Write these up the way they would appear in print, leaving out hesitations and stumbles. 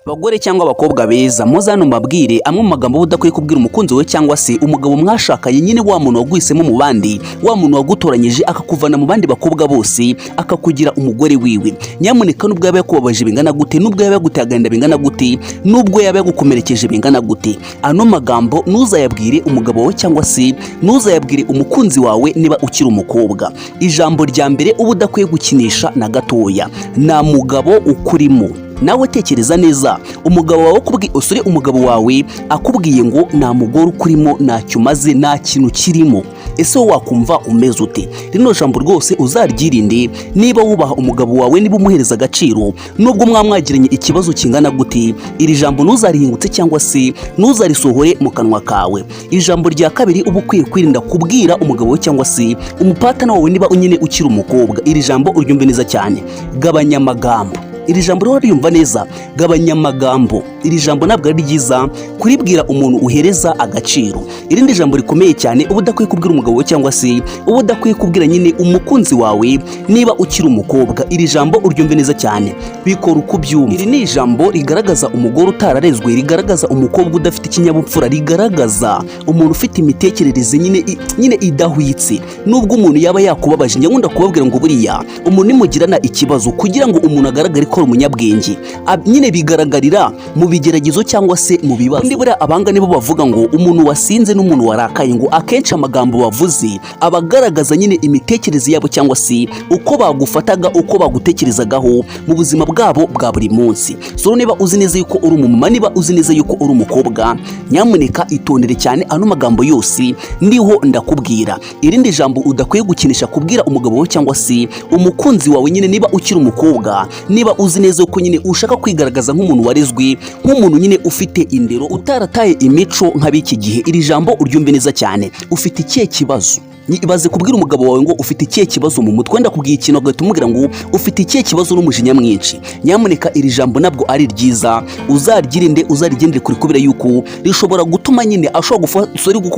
Abagore cyangwa abakobwa beza muze hano mbabwire amwe mu magambo udakwiye kubwira umukunzi we cyangwa se umugabo mwashakanye, nyine wa muntu wagwisemo mu bandi, wa muntu wagutoranyije akakuvana mu bandi bakobwa bose akakugira umugore wiwe. Nyamuneka nubwo yaba yakubabaje bingana gute, nubwo yaba yaguteye agahinda bingana gute, nubwo yaba yagukomerekeje bingana gute, ano magambo ntuzayabwire umugabo wawe cyangwa se ntuzayabwire umukunzi wawe niba ukiri umukobwa. Ijambo rya mbere uba udakwiye gukinisha na gatoya, nta mugabo ukurimo. Nawe tekereza neza, umugabo wawe usure umugabo wawe akubwiye ngo nta mugore ukurimo, ntacyo umaze, nta kintu kirimo, ese wowe wakumva umeze ute? Rino jambo rwose uzaryirinde niba wubaha umugabo wawe, niba umuhereza agaciro, nubwo mwamwagiranye ikibazo kingana gute, iri jambo ntuzarihingutse cyangwa se ntuzarisohore mu kanwa kawe. Ijambo rya kabiri uba ukwiye kwirinda kubwira umugabo we cyangwa se umupatana wawe niba nyine ukiri umukobwa, iri jambo uryumve neza cyane, gabanya amagambo. Iri jambo rero ryumva neza, gabanya amagambo. Iri jambo ntabwo ari ryiza kuribwira umuntu uhereza agaciro. Irindi jambo rikomeye cyane uba udakwiye kubwira umugabo we cyangwa se uba udakwiye kubwira nyine umukunzi wawe niba ukiri umukobwa, iri jambo uryumve neza cyane, bikora uko ubyumva. Iri ni ijambo rigaragaza umugore utararezwe, rigaragaza umukobwa udafite ikinyabupfura, rigaragaza umuntu ufite imitekerereze nyine idahwitse. Nubwo umuntu yaba yakubabaje, njya nkunda kubabwira ngo buriya umuntu nimugirana ikibazo, kugira ngo umuntu agaragare ko umunyabwenge nyine bigaragarira mu bigeragezo cyangwa se mu bibazo. Ndi buriya abanga nibo bavuga ngo umuntu wasinze n'umuntu warakaye, ngo akenshi amagambo bavuze abagaragaza nyine imitekerereze yabo cyangwa se uko bagufataga, uko bagutekerezagaho mu buzima bwabo bwa buri munsi. So niba uzi neza yuko uri umumama, niba uzi neza yuko uri umukobwa, nyamuneka itondere cyane ano magambo yose ndiho ndakubwira. Irindi jambo udakwiye gukinisha kubwira umugabo wawe cyangwa se umukunzi wawe, nyine niba ukiri umukobwa, niba uzi neza ko nyine ushaka kwigaragaza nk'umuntu warezwe, nk'umuntu nyine ufite indero, utarataye imico nk'abiki gihe, iri jambo uryumve neza cyane. Ufite ikihe kibazo? Ibaze kubwira umugabo wawe ngo ufite ikihe kibazo mu mutwe, wenda kubwira ikintu agahita umubwira ngo ufite ikihe kibazo n'umujinya mwinshi. Nyamuneka iri jambo nabwo ari ryiza, uzaryirinde, uzarigendere kuri, kubera yuko rishobora gutuma nyine ashobora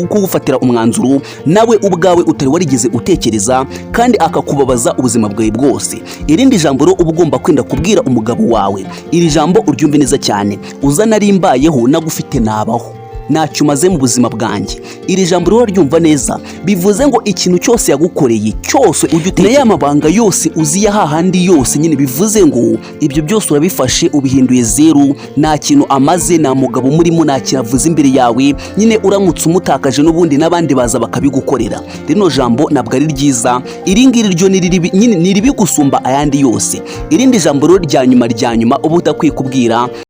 kugufatira umwanzuro nawe ubwawe utari warigeze utekereza, kandi akakubabaza ubuzima bwawe bwose. Irindi jambo rero uba ugomba kwenda kubwira umugabo wawe, iri jambo uryumve neza cyane, uzanarimbayeho nagufite nabaho, ntacyo umaze mu buzima bwanjye. Iri jambo rero ryumva neza, bivuze ngo ikintu cyose yagukoreye cyose ujye utekereza, ya mabanga yose uziya hahandi yose, nyine bivuze ngo ibyo byose urabifashe ubihinduye zeru, nta kintu amaze, nta mugabo murimo, nta kintu avuze imbere yawe, nyine uramutse umutakaje n'ubundi n'abandi baza bakabigukorera. Rino jambo ntabwo ari ryiza, iri ngiri ryo ni ribi gusumba ayandi yose. Irindi jambo rero rya nyuma uba udakwiye kubwira